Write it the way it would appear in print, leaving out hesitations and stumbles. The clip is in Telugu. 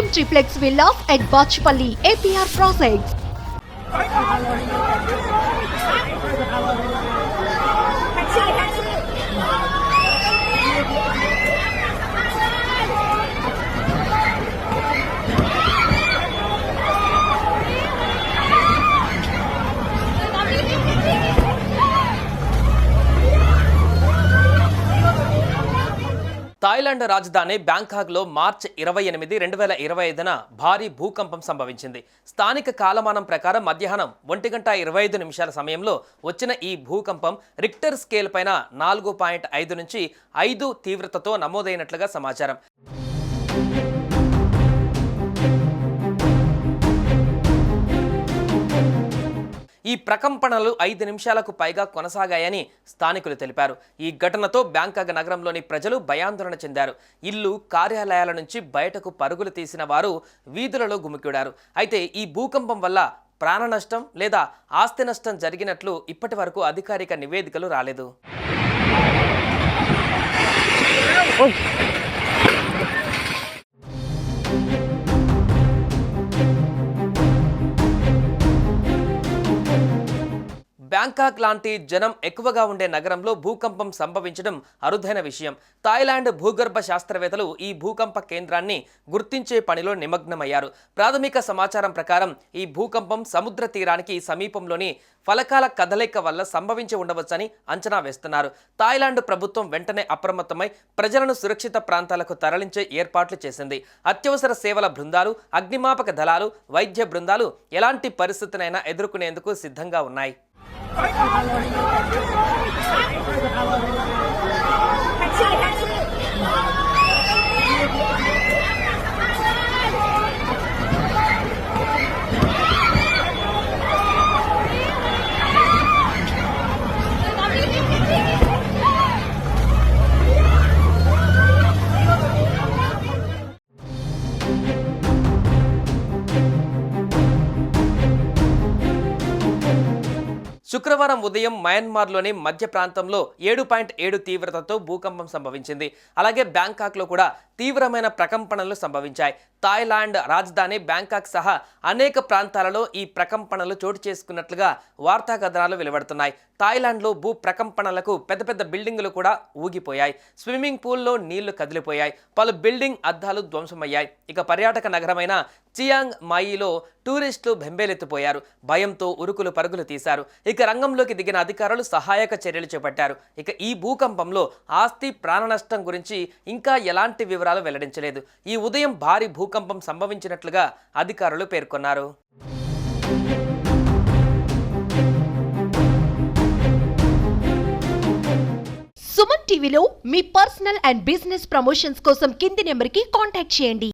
Premium triplex villas at Bachpalli, APR Projects. Thailand రాజధాని బ్యాంకాక్లో మార్చి 28, 2025న భారీ భూకంపం సంభవించింది. స్థానిక కాలమానం ప్రకారం మధ్యాహ్నం 1:25 సమయంలో వచ్చిన ఈ భూకంపం రిక్టర్ స్కేల్ పైన 4.5 నుంచి 5 తీవ్రతతో నమోదైనట్లుగా సమాచారం. ఈ ప్రకంపనలు 5 నిమిషాలకు పైగా కొనసాగాయని స్థానికులు తెలిపారు. ఈ ఘటనతో బ్యాంకాక్ నగరంలోని ప్రజలు భయాందోళన చెందారు. ఇల్లు, కార్యాలయాల నుంచి బయటకు పరుగులు తీసిన వారు వీధులలో గుమికూడారు. అయితే ఈ భూకంపం వల్ల ప్రాణ నష్టం లేదా ఆస్తి నష్టం జరిగినట్లు ఇప్పటి వరకు అధికారిక నివేదికలు రాలేదు. బ్యాంకాక్ లాంటి జనం ఎక్కువగా ఉండే నగరంలో భూకంపం సంభవించడం అరుదైన విషయం. థాయిలాండ్ భూగర్భ శాస్త్రవేత్తలు ఈ భూకంప కేంద్రాన్ని గుర్తించే పనిలో నిమగ్నమయ్యారు. ప్రాథమిక సమాచారం ప్రకారం ఈ భూకంపం సముద్ర తీరానికి సమీపంలోని ఫలకాల కదలిక వల్ల సంభవించి ఉండవచ్చని అంచనా వేస్తున్నారు. థాయిలాండ్ ప్రభుత్వం వెంటనే అప్రమత్తమై ప్రజలను సురక్షిత ప్రాంతాలకు తరలించే ఏర్పాట్లు చేసింది. అత్యవసర సేవల బృందాలు, అగ్నిమాపక దళాలు, వైద్య బృందాలు ఎలాంటి పరిస్థితినైనా ఎదుర్కొనేందుకు సిద్ధంగా ఉన్నాయి. శుక్రవారం ఉదయం మయన్మార్లోని మధ్య ప్రాంతంలో 7.7 తీవ్రతతో భూకంపం సంభవించింది. అలాగే బ్యాంకాక్లో కూడా తీవ్రమైన ప్రకంపనలు సంభవించాయి. థాయిలాండ్ రాజధాని బ్యాంకాక్ సహా అనేక ప్రాంతాలలో ఈ ప్రకంపనలు చోటు చేసుకున్నట్లుగా వార్తా కథనాలు వెలువడుతున్నాయి. థాయిలాండ్లో భూ ప్రకంపనలకు పెద్ద పెద్ద బిల్డింగులు కూడా ఊగిపోయాయి. స్విమ్మింగ్ పూల్లో నీళ్లు కదిలిపోయాయి. పలు బిల్డింగ్ అద్దాలు ధ్వంసమయ్యాయి. ఇక పర్యాటక నగరమైన చియాంగ్ మాయిలో టూరిస్టులు బెంబేలెత్తిపోయారు. భయంతో ఉరుకులు పరుగులు తీశారు. ఇక రంగంలోకి దిగిన అధికారులు సహాయక చర్యలు చేపట్టారు. ఇక ఈ భూకంపంలో ఆస్తి, ప్రాణ నష్టం గురించి ఇంకా ఎలాంటి వివరాలు వెల్లడించలేదు. ఈ ఉదయం భారీ భూకంపం సంభవించినట్లుగా అధికారులు పేర్కొన్నారు. సుమన్ టీవీలో మీ పర్సనల్ అండ్ బిజినెస్ ప్రమోషన్స్ కోసం కింది నెంబర్కి కాంటాక్ట్ చేయండి.